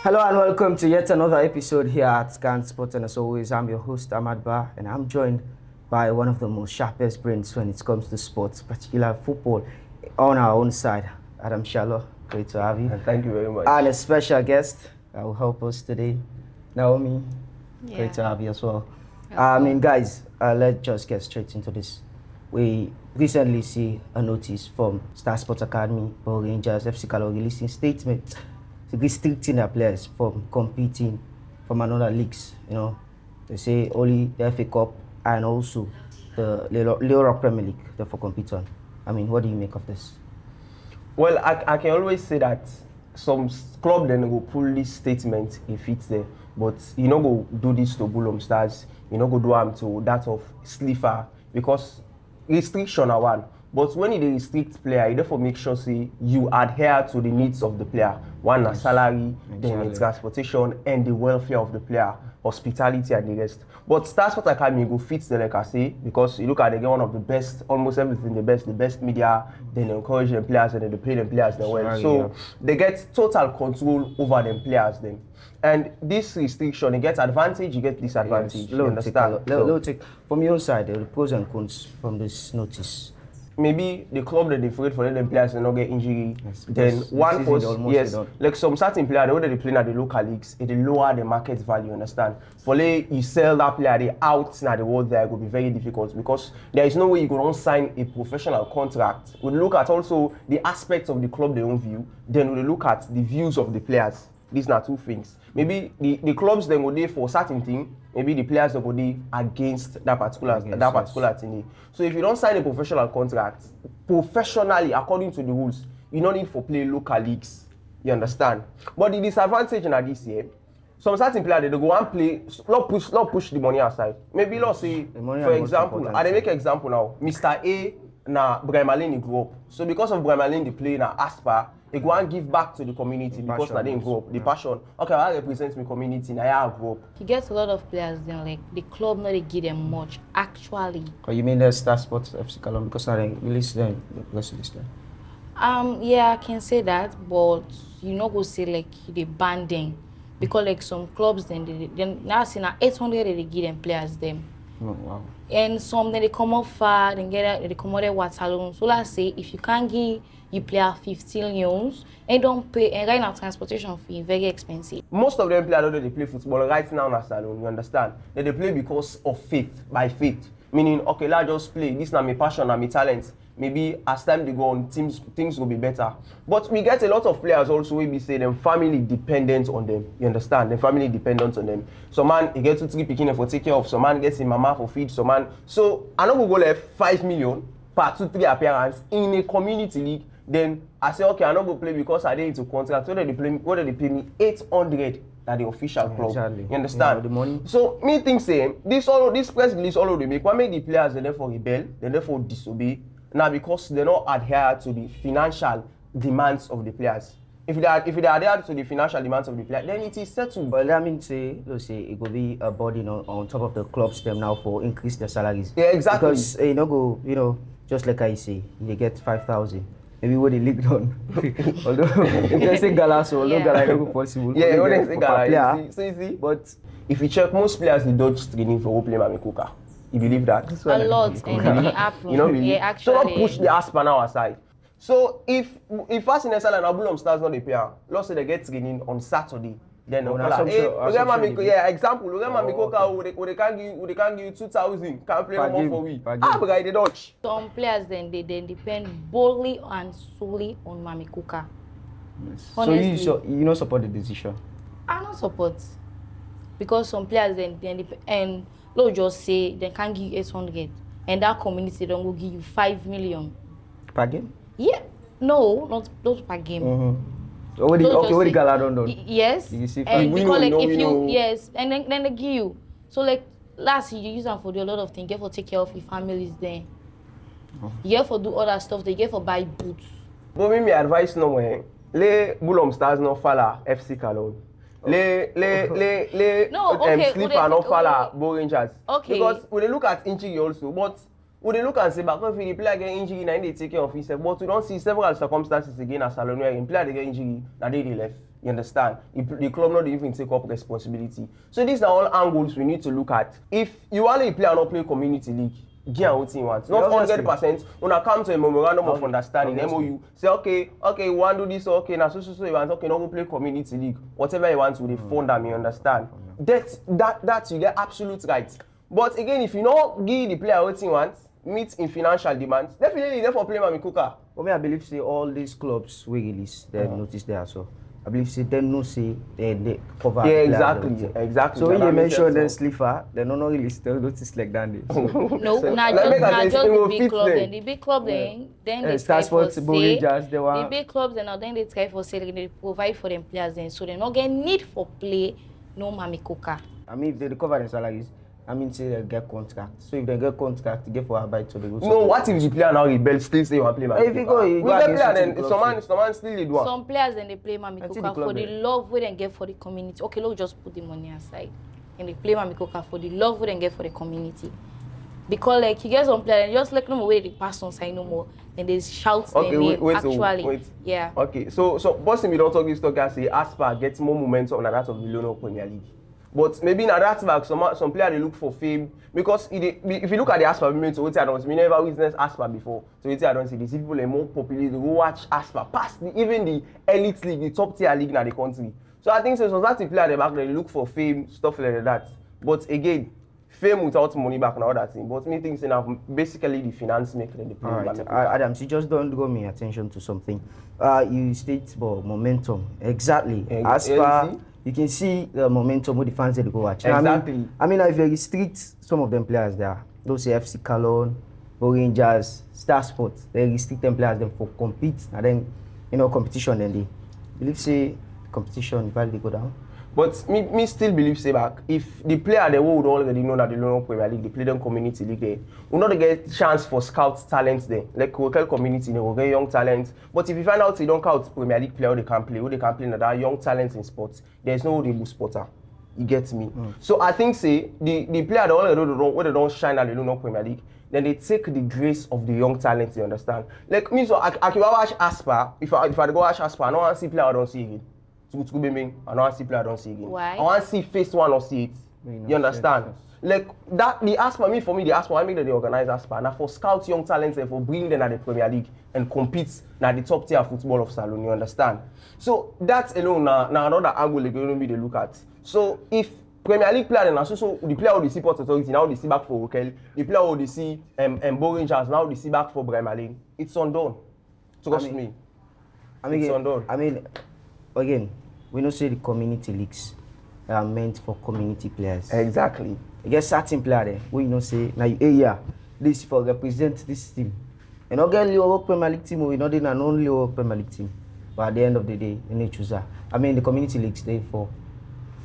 Hello and welcome to yet another episode here at Scan Sports, and as always, I'm your host Ahmad Ba, and I'm joined by one of the most sharpest brains when it comes to sports, particularly football, on our own side, Adam Shallow. Great to have you. Thank you very much. And a special guest that will help us today, Naomi. Yeah. Great to have you as well. Guys, let's just get straight into this. We recently see a notice from Star Sports Academy, Power Rangers, FC Calor releasing statements restricting their players from competing from another leagues. You know, they say only the FA Cup and also the Europe Premier League therefore compete on. I mean, what do you make of this? Well, I can always say that some club then go pull this statement if it's there, but you know go do this to Bulham Stars, you know go do them to that of Slipher, because restriction are one. But when you restrict player, you therefore make sure say you adhere to the needs of the player. One is salary, then the transportation, and the welfare of the player, hospitality and the rest. But Star Sports Academy go fit the like I say, because you look at they get one of the best, almost everything the best media, then they encourage them players and then they pay them players then well. So they get total control over them players then. And this restriction, you get advantage, you get disadvantage. Yes. You understand? Take from your side, the pros and cons from this notice. Maybe the club that they afraid for them players to not get injury. Yes, then one force, yes, like some certain player, the way they play at the local leagues, it lower the market value. Understand? For you sell that player, they out now the world there will be very difficult because there is no way you can sign a professional contract. We look at also the aspects of the club they own view. Then we look at the views of the players. These are two things. Maybe the clubs then go there for certain thing. Maybe the players will go there against that particular thing. So if you don't sign a professional contract, professionally according to the rules, you don't need for play local leagues. You understand? But the disadvantage in this year, some certain players they go and play, not push the money aside. Maybe let's say, for example, I make an example now. Mr. A na Bremalini grew up. So because of Bremalini they play na Aspa, they go and give back to the community because they didn't grow up. The passion. Okay, I represent my community, now I grow up. He gets a lot of players then, like the club not they give them much actually. Oh, you mean the Star Sports FC Calor because I release them, release them. Yeah, I can say that, but you know go say like they ban them because like some clubs then now see now 800 they give them players them. Oh, wow. And some then they come up far, they come out there Waterloo. So let's say if you can't give you player 15 euros and don't pay, and right now transportation fee very expensive. Most of them players don't they play football right now in Salon, you understand? They play because of faith, by faith. Meaning, okay, let's just play. This is my passion, my talent. Maybe as time they go on, things will be better. But we get a lot of players also we say them family dependent on them. You understand? The family dependent on them. Some man he gets 2 3 picking for take care of. Some man gets his mama for feed. Some man. So I know we go left 5 million per 2 3 appearance in a community league. Then I say okay, I not go play because I didn't into contract. So they pay me 800 at the official club. Exactly. You understand? Yeah, the money. So me think say this press release all of them make. Why make the players they therefore rebel, they therefore disobey. Now because they don't adhere to the financial demands of the players. If they adhere to the financial demands of the players, then it is settled. But that means let's say it will be a burden on top of the clubs them now for increase their salaries. Yeah, exactly. Because just like I say, they get 5,000. Maybe what they leaked on. Although if they say Galas, although Galas is not possible. Yeah, when they say Galas, so easy. But if you check, most players they dodge training for play Mami Kuka. You believe that? A lot, and it happen. You know, really? Yeah, actually. So don't push the Aspa now aside. So if fast in SL and Abulom Stars not the player, let's say they get training on Saturday. Then example, they can't give you 2,000, can't play no more for we. But they dodge. Some players then they depend boldly and solely on Mami Kuka. Yes. Honestly, so you don't support the decision? I don't support. Because some players then and let's just say they can't give you 800 and that community don't go give you 5 million. Per game? Yeah. No, not per game. Mm-hmm. What the Gala don't? Yes. You see, and because like if you yes, and then they give you. So like last year you use them for do a lot of things. You get for take care of your families then. You get for do other stuff. They get for buy boots. But me advice no way. Le Bulham Stars no follow FC Calor. Slipper no follow Power Rangers. Okay. Because we look at injury also, but we look and say back if the player get injury, now they take care of himself. But we don't see several circumstances again as Salon where in player they get injury, now they left. You understand? The club not even take up responsibility. So these are all angles we need to look at. If you want to play or not play community league, get what you want. Not 100%. When I come to a memorandum of understanding, MOU, say okay, you want to do this, okay, now so you want, okay, not go play community league. Whatever you want with the fund that you understand. That you get absolute rights. But again, if you not give the player what you want, meet in financial demands, definitely therefore play Mami Kuka. For me, I believe say all these clubs we release, they notice there so. I believe say they no say they cover. Yeah, exactly. So when you mention them Slipper, they don't really still notice like that. So. No, not just the big club. Then the big club, then they try for say. The big clubs, then they try for say they provide for them players. Then so they not get need for play. No Mami Kuka. I mean, if they recover their salaries, I mean, say they get contract. So if they get contract, they get for arbeit to the go. No, what if the player now rebel still say you want to play Mami Kuka? If you go, you go player then someone still lead one. Some players then they play Mami Kuka for the love we then get for the community. Okay, let's just put the money aside. And they play Mami Kuka for the love we then get for the community. Because like you get some players, just like no more way they pass on side no more. Then they shout their name actually. Yeah. Okay, so bossing we don't talk this talk and say Aspa gets more momentum than that of the Leone Premier League. But maybe in that back, some players they look for fame because if you look at the Aspa movement, we never witnessed Aspa before. So I don't see these people are more popular. They go watch Aspa past even the elite league, the top tier league in the country. So I think so that's the player at the back they look for fame, stuff like that. But again, fame without money back and all that thing. But me think basically the finance make the play. All right, Adams, you just don't draw me attention to something. You state about momentum. Exactly. Aspa. You can see the momentum with the fans that go watch. Exactly. I mean, if you restrict some of them players there, those say FC Cologne, Rangers, Star Sports, they restrict them players them for compete, and then competition. Then they believe say competition value they go down. But me still believe say back if the player they would already know that the Leone Premier League, they play them community league there, will not get chance for scout talents there. Like local community, they will get young talents. But if you find out they don't count Premier League player, they can play that young talents in sports. There's no able spotter. You get me? So I think say the player they already know where they don't shine at the Leone Premier League, then they take the grace of the young talents. You understand? Like me, so I can watch Aspa. If I go watch Aspa, I don't want to see player I don't see again. I don't see player I don't see again. Why? I want to see face one or see it. You understand? Yes. Like that, the Aspa, the Aspa, I make that they organize Aspa. Now for scout young talents and for bringing them at the Premier League and compete at the top tier football of Salon, you understand? So that alone now another angle they're going to be the look at. So if Premier League player and so the player will see Port Authority, now they see back for Rokel, the player will see Rangers, now they see back for Bremerlin. It's undone. Trust me. It's undone. I mean, again, we don't say the community leagues are meant for community players. Exactly. You get certain player there, we say, now area, this for represent this team. You not get Leone Premier League team, or you not in an only Premier League team. But at the end of the day, you need to choose. I mean, the community leagues they for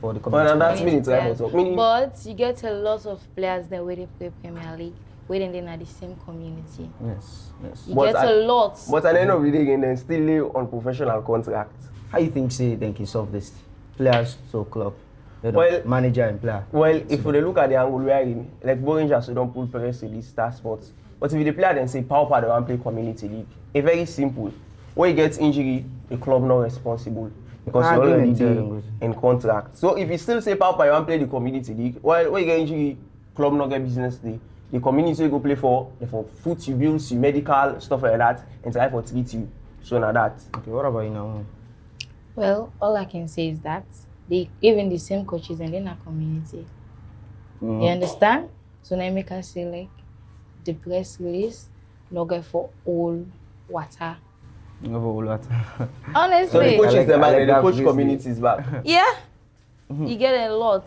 the community. But you get a lot of players there where they play Premier League, where they are the same community. Yes. You get a lot. But at the end of the day, again, they still live on professional contracts. How you think say they can solve this? Players to club, manager and player. Well, if we look at the angle we are in, like Rangers, we don't pull players to these Star Sports. But if the player then say power they want play community league, it's very simple. When you get injury, the club not responsible because you already in contract. So if you still say power you want play the community league, when you get injury, club not get business day. The community you go play for food, you bills, you medical stuff like that, and try for treat you. So now that. Okay, what about you now? Well, all I can say is that they even the same coaches and in a community. You understand? So now make us say like the press release, no go for all water. No for all water. Honestly. So the coaches the coach communities back. Yeah. You get a lot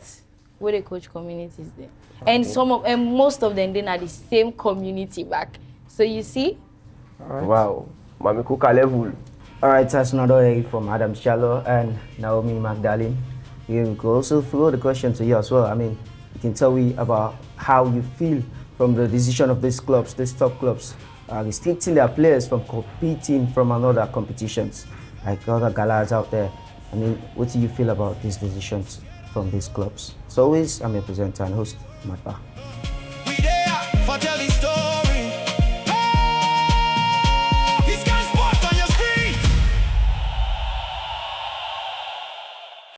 where the coach communities there. And most of them then are the same community back. So you see? Right. Wow. Mami Kuka level. Alright, that's another egg from Adam Shallow and Naomi Magdalene. We could also throw the question to you as well. I mean, you can tell me about how you feel from the decision of these clubs, these top clubs, restricting their players from competing from another competitions, like other galas out there. I mean, what do you feel about these decisions from these clubs? As always, I'm your presenter and host, Matba.